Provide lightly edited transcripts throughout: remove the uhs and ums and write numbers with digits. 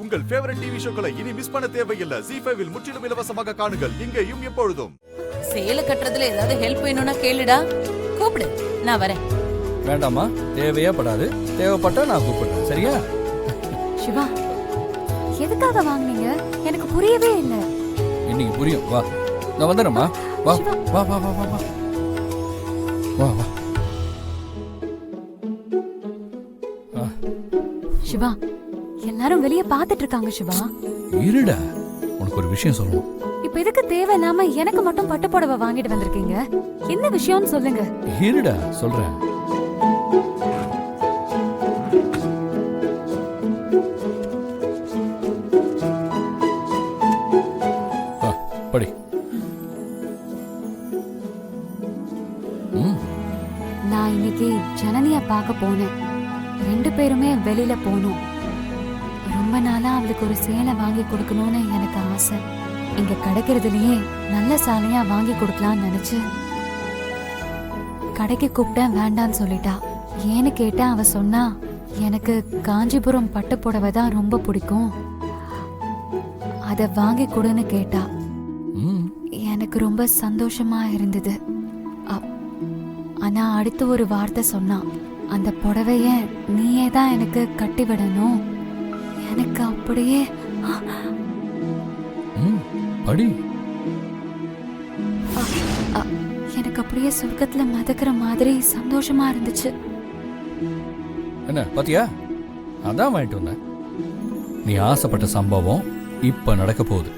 உங்கள் favourite TV ஷோக்களை இனி miss பண்ண தேவையில்லை. ZEE5 இல் முற்றிலும் இலவசமாக காணுங்கள். இங்கேயும் எப்பொழுதும். சேலை கட்டுறதுல ஏதாவது ஹெல்ப் வேணும்னா கேளுடா, கூப்பிடு, நான் வரேன். வேண்டாமா, தேவையா படாது. தேவைப்பட்டா நான் கூப்பிடுறேன், சரியா? சிவா, எதுக்காக வாங்குனீங்க? எனக்கு புரியவே இல்ல. இன்னைக்கு புரியும், வா. நான் வந்துடுறேம்மா. வா வா வா வா வா வா வா வா. சிவா, எல்லாரும் வெளிய பாத்துட்டு இருக்காங்க. சிவா, இருடா, உனக்கு ஒரு விஷயம் சொல்லணும். இப்ப எதுக்கு தேவையில்லாம எனக்கு மட்டும் பட்டு புடவை வாங்கிட்டு வந்திருக்கீங்க? என்ன விஷயம்னு சொல்லுங்க. இருடா, சொல்றேன். படி. நான் இன்னைக்கு ஜனனிய பார்க்க போனேன். 2 பேருமே வெளியில போனோம். ரொம்ப நாளா அவளுக்கு ஒரு சேலை வாங்கி கொடுக்கணும்னு எனக்கு ஆசை. இங்க கிடைக்கிறதுலயே நல்ல சாலையா வாங்கி கொடுக்கலாம்னு நினைச்சு கடைக்கு கூப்பிட்டேன். வேண்டான்னு சொல்லிட்டா. ஏன்னு கேட்டா அவ சொன்னா, எனக்கு காஞ்சிபுரம் பட்டு புடவை தான் ரொம்ப பிடிக்கும், அத வாங்கி கொடுன்னு கேட்டா. எனக்கு ரொம்ப சந்தோஷமா இருந்தது. ஆனா அடுத்து ஒரு வார்த்தை சொன்னா, அந்த புடவைய நீயே தான் எனக்கு கட்டி விடணும். எனக்கு அப்படியே படி. எனக்கு அப்படியே சொர்க்கத்துல மிதக்கிற மாதிரி சந்தோஷமா இருந்துச்சு. என்ன பாத்தியா, அதான் வாங்கிட்டு வந்தேன். நீ ஆசைப்பட்ட சம்பவம் இப்ப நடக்க போகுது.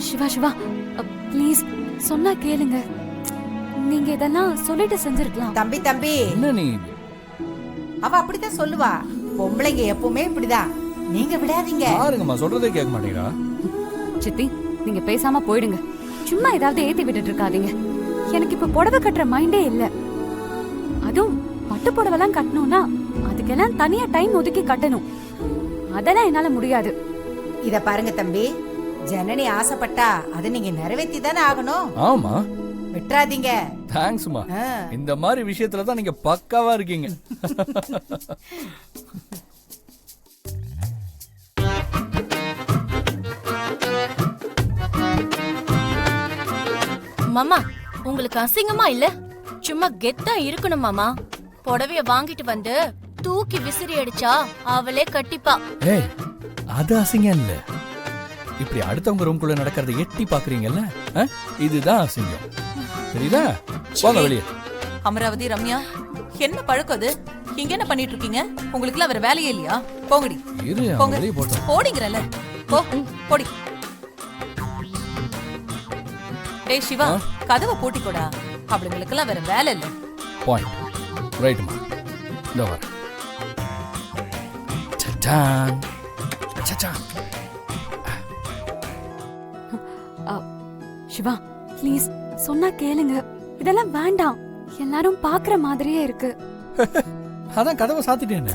சிவா சிவா, ப்ளீஸ் சொன்னா கேளுங்க. நீங்க இதெல்லாம் சொல்லிட்டு செஞ்சிருக்கலாம். தம்பி தம்பி, என்ன நீ? அவ அப்படித்தான் சொல்லுவா. பொம்பளைங்க எப்பவுமே இப்படிதான். நீங்க விடாதீங்க. பாருங்கம்மா, சொல்றதே கேட்க மாட்டீங்களா? சித்தி, நீங்க பேசாம போயிடுங்க. சும்மா ஏதாவது ஏத்தி விட்டுட்டு இருக்காதீங்க. எனக்கு இப்ப புடவை கட்டுற மைண்டே இல்ல. அதுவும் பட்டு புடவைலாம் கட்டணும்னா அதுக்கெல்லாம் தனியா டைம் ஒதுக்கி கட்டணும். அதெல்லாம் என்னால முடியாது. இத பாருங்க தம்பி, ஜனனி ஆசைப்பட்டா அதை நீங்க நிறைவேற்றி தானே ஆகணும். ஆமா, விட்டுறாதீங்க. தேங்க்ஸ்மா. இந்த மாதிரி விஷயத்துல தான் நீங்க பக்காவா இருக்கீங்க. மாமா, உங்களுக்கு அசிங்கமா இல்ல? சும்மா கெத்தா இருக்கணும் மாமா. புடவைய வாங்கிட்டு வந்து தூக்கி விசிறி அடிச்சா அவளே கட்டிப்பா. ஏய், அது அசிங்கம் இல்ல. இப்படி அடுத்தவங்க ரூம்குள்ள நடக்கிறத எட்டி பாக்குறீங்கல்ல, இதுதான் அசிங்கம். தெரியுதா? போங்க வெளியே. அமராவதி, ரம்யா, என்ன பழக்கம் அது? இங்க என்ன பண்ணிட்டு இருக்கீங்க? உங்களுக்கு எல்லாம் வேற வேலையே இல்லையா? போங்கடி. இரு, போங்க. வெளியே போட்டோம். போடிங்கறல. போ, போடி. டேய் சிவா, கதவை பூட்டிக்கோடா. அவளுங்களுக்கு எல்லாம் வேற வேலை இல்ல. பாயிண்ட். ரைட்மா. இந்த வர. சச்சான். சச்சான். சிவா, ப்ளீஸ் சொன்னா கேளுங்க. இதெல்லாம் வேண்டாம். எல்லாரும் பாக்குற மாதிரியே இருக்கு. அதான் கதவை சாத்திட்டேன்.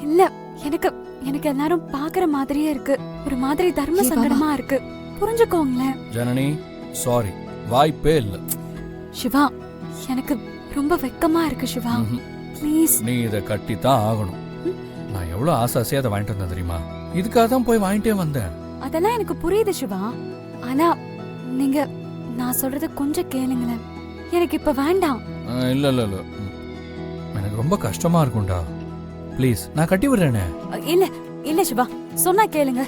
இல்ல, எனக்கு எனக்கு எல்லாரும் பாக்குற மாதிரியே இருக்கு. ஒரு மாதிரி தர்ம சங்கடமா இருக்கு. புரிஞ்சுக்கோங்களேன். ஜனனி, சாரி, வாய்ப்பே இல்ல. சிவா, எனக்கு ரொம்ப வெக்கமா இருக்கு. சிவா, ப்ளீஸ். நீ இத கட்டித்தான் ஆகணும். நான் எவ்வளவு ஆசையா அதை வாங்கிட்டு வந்தேன் தெரியுமா? இதுக்காக தான் போய் வாங்கிட்டே வந்தேன். அதெல்லாம் எனக்கு புரியுது சிவா. ஆனா நீங்க நான் சொல்றது கொஞ்சம் கேளுங்களேன். எனக்கு இப்ப வேண்டாம். இல்ல இல்ல இல்ல, எனக்கு ரொம்ப கஷ்டமா இருக்கும்டா. ப்ளீஸ், நான் கட்டி விடுறேனே. இல்ல இல்ல சிவா, சொன்னா கேளுங்க.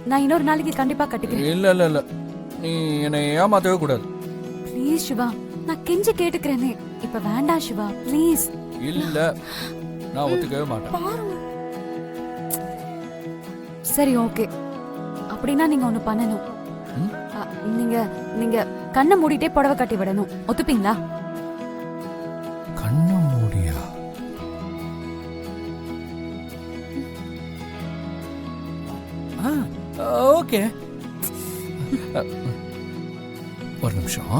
நான் இன்னொரு நாளைக்கு கண்டிப்பா கட்டிக்கிறேன். இல்ல இல்ல இல்ல, நீ என்னை ஏமாத்தவே கூடாது. ப்ளீஸ் சிவா, நான் கெஞ்சி கேட்டுக்கிறேனே. இப்ப வேண்டாம் சிவா, ப்ளீஸ். இல்ல, நான் ஒத்துக்கவே மாட்டேன். சரி, ஓகே. அப்படின்னா நீங்க ஒண்ணு பண்ணணும். நீங்க நீங்க கண்ணை மூடிட்டே புடவை கட்டி விடணும். ஒத்துப்பீங்களா? கண்ணை மூடியா? ஓகே. ஒரு நிமிஷம்.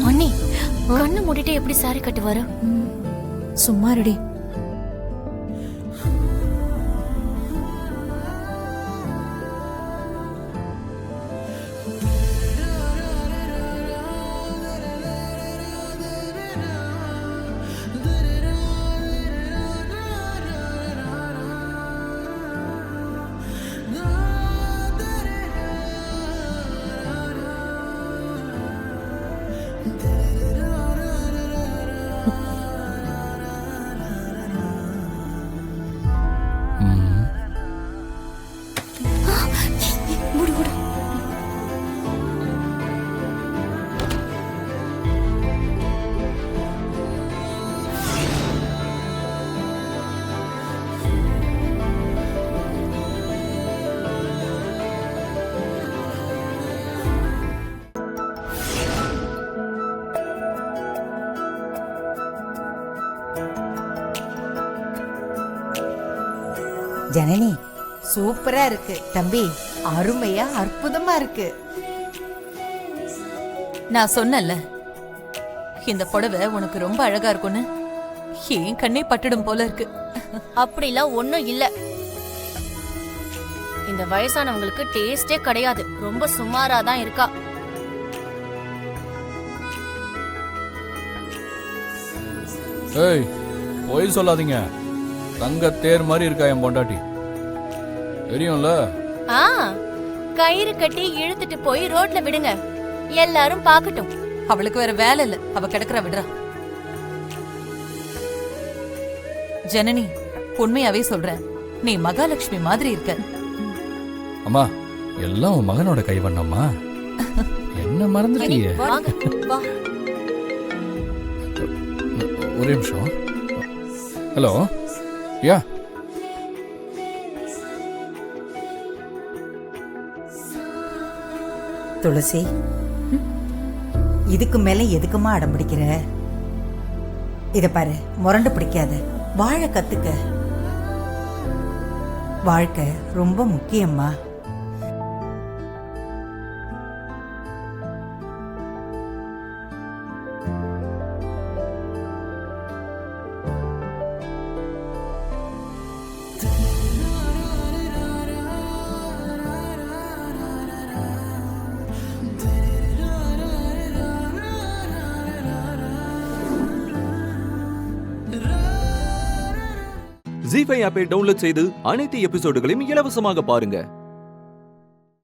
அண்ணி கண்ணு மூடிட்டு எப்படி சாரி கட்டுவாரு? சும்மா ரெடி. மூடு மூடு. ஜனனி சூப்பரா இருக்கு தம்பி, அருமையா அற்புதமா இருக்கு. நான் சொன்னேன்ல இந்த புடவை உனக்கு ரொம்ப அழகா இருக்கும்னு. ஏன் கண்ணே பட்டுடும் போல இருக்கு. அப்படிலாம் ஒண்ணும் இல்ல. இந்த வயசானவங்களுக்கு டேஸ்டே கிடையாது. ரொம்ப சுமாரா தான் இருக்கா. ஏய் போய் சொல்லாதீங்க. தங்க தேர் மாதிரி இருக்கா என் பொண்டாட்டி, தெரியும்ல? ஆ கயிறு கட்டி இழுத்துட்டு போய் ரோட்ல விடுங்க, எல்லாரும் பாக்கட்டும். அவளுக்கு வேற வேலை இல்ல, அவ கிடக்குற விடுறா. ஜனனி, உண்மையாவே சொல்றேன், நீ மகாலட்சுமி மாதிரி இருக்க. அம்மா எல்லாம் உன் மகனோட கைவண்ணம்மா. என்ன மறந்துட்டியே? வாங்க வா. ஒரே நிமிஷம். ஹலோ, யா துளசி, இதுக்கு மேல எதுக்குமா அடம் பிடிக்கிற? இத பாரு, முரண்டு பிடிக்காத, வாழ கத்துக்க. வாழ்க்கை ரொம்ப முக்கியம்மா. ஜீ5 ஆப்பை டவுன்லோட் செய்து அனைத்து எபிசோடுகளையும் இலவசமாக பாருங்க.